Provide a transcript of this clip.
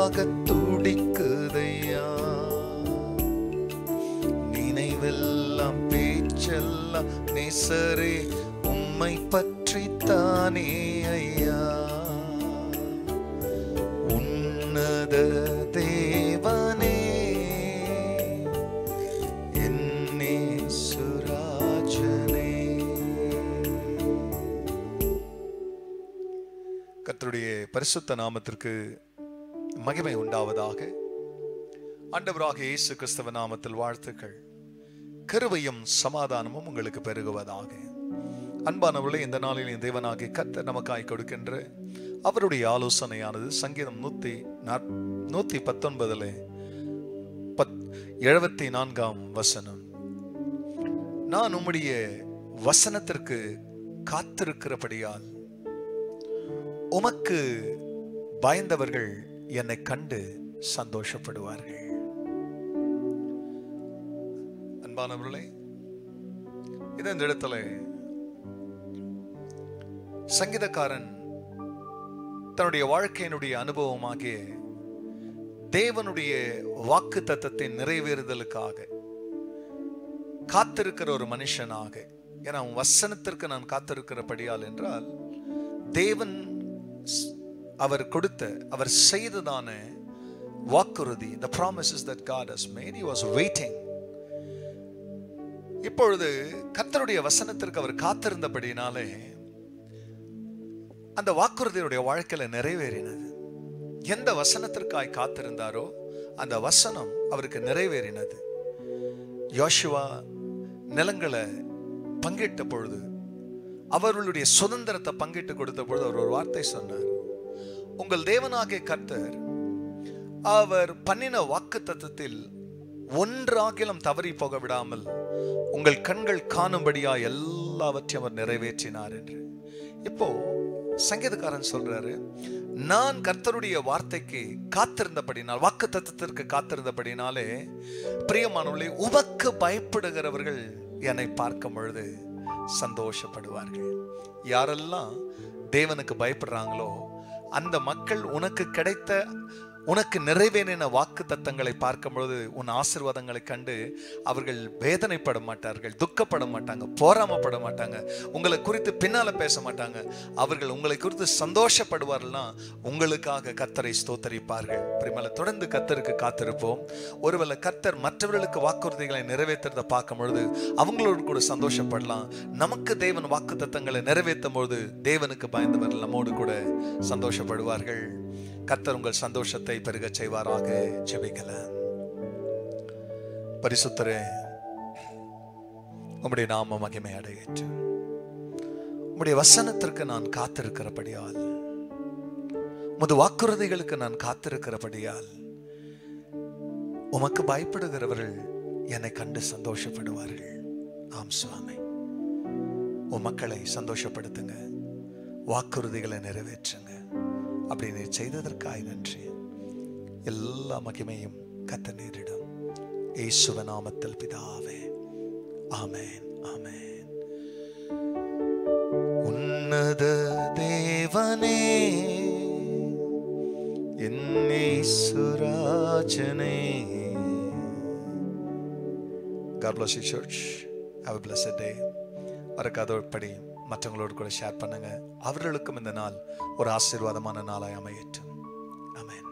உனக்காக துடிக்குதையா. நினைவெல்லாம் பேச்செல்லாம் நேசரே உம்மை பற்றித்தானே ஐயா. உன்னத தேவனே என்னே சுராஜனே. கர்த்தருடைய பரிசுத்த நாமத்திற்கு மகிமை உண்டாவதாக. ஆண்டவராக இயேசு கிறிஸ்துவ நாமத்தில் வாழ்த்துக்கள். கிருபையும் சமாதானமும் உங்களுக்கு பெருகுவதாக. அன்பானவர்களே, இந்த நாளில் தேவனாகிய கர்த்தர் நமக்காய் கொடுக்கின்ற அவருடைய ஆலோசனையானது சங்கீதம் 119 74 நான் உம்முடைய வசனத்திற்கு காத்திருக்கிறபடியால் உமக்கு பயந்தவர்கள் என்னை கண்டு சந்தோஷப்படுவார்கள். அன்பானவர்களே, இந்த இடத்துல சங்கீதக்காரன் தன்னுடைய வாழ்க்கையினுடைய அனுபவமாகிய தேவனுடைய வாக்கு தத்தத்தின் நிறைவேறுதலுக்காக காத்திருக்கிற ஒரு மனுஷனாக, ஏன்னா வசனத்திற்கு நான் காத்திருக்கிறபடியால் என்றால் தேவன் அவர் கொடுத்த அவர் செய்ததான வாக்குறுதி, the promises that God has made, he was waiting. இப்பொழுது கர்த்தருடைய வசனத்திற்கு அவர் காத்திருந்தபடினாலே அந்த வாக்குறுதியுடைய வாழ்க்கையில நிறைவேறினது. எந்த வசனத்திற்காய் காத்திருந்தாரோ அந்த வசனம் அவருக்கு நிறைவேறினது. யோசுவா நிலங்களை பங்கிட்ட பொழுது, அவர்களுடைய சுதந்திரத்தை பங்கிட்டு கொடுத்த பொழுது அவர் ஒரு வார்த்தை சொன்னார். உங்கள் தேவனாகிய கர்த்தர் அவர் பண்ணின வாக்கு தத்தத்தில் ஒன்றாகிலும் தவறி போக விடாமல் உங்கள் கண்கள் காணும்படியா எல்லாவற்றையும் அவர் நிறைவேற்றினார் என்று. இப்போ சங்கீதக்காரன் சொல்றாரு, நான் கர்த்தருடைய வார்த்தைக்கு காத்திருந்தபடினால், வாக்கு தத்தத்திற்கு காத்திருந்தபடினாலே பிரியமானவர்களே, உமக்கு பயப்படுகிறவர்கள் என்னை பார்க்கும் பொழுது சந்தோஷப்படுவார்கள். யாரெல்லாம் தேவனுக்கு பயப்படுறாங்களோ அந்த மக்கள் உனக்கு கிடைத்த, உனக்கு நிறைவேறின வாக்கு தத்தங்களை பார்க்கும் பொழுது உன் ஆசீர்வாதங்களை கண்டு அவர்கள் வேதனைப்பட மாட்டார்கள், துக்கப்பட மாட்டாங்க, போராமப்பட மாட்டாங்க, உங்களை குறித்து பின்னால பேச மாட்டாங்க. அவர்கள் உங்களை குறித்து சந்தோஷப்படுவார்கள்னா உங்களுக்காக கர்த்தரை ஸ்தோத்தரிப்பார்கள். பிரியமானவர்களே, தொடர்ந்து கர்த்தருக்கு காத்திருப்போம். ஒருவேளை கர்த்தர் மற்றவர்களுக்கு வாக்குறுதிகளை நிறைவேற்றுறதை பார்க்கும் பொழுது அவங்களோடு கூட சந்தோஷப்படலாம். நமக்கு தேவன் வாக்கு தத்தங்களை நிறைவேற்றும் பொழுது தேவனுக்கு பயந்தவர்கள் நம்மோடு கூட சந்தோஷப்படுவார்கள். கர்த்தர் உங்கள் சந்தோஷத்தை பெருக செய்வாராக. ஜெபிக்கலாம். பரிசுத்தரே, உம்முடைய நாம மகிமை அடையட்டும். உம்முடைய வசனத்திற்கு நான் காத்திருக்கிறபடியால், உமது வாக்குறுதிகளுக்கு நான் காத்திருக்கிறபடியால் உமக்கு பயப்படுகிறவர்கள் என்னை கண்டு சந்தோஷப்படுவார்கள். ஆம் சுவாமி, உம் மக்களை சந்தோஷப்படுத்துங்க, வாக்குறுதிகளை நிறைவேற்றுங்க. அப்படி நீர் செய்ததற்காய் நன்றி. எல்லா மகிமையும் கர்த்தர் நேரிடும். இயேசுவின் நாமத்தில் பிதாவே, ஆமென், ஆமென். உன்னத தேவனே என் இயேசுராஜனே. God bless you, church. Have a blessed day. மறக்காதபடி மற்றவங்களோடு கூட ஷேர் பண்ணுங்க. அவர்களுக்கும் இந்த நாள் ஒரு ஆசீர்வாதமான நாளாய் அமையட்டும். ஆமென்.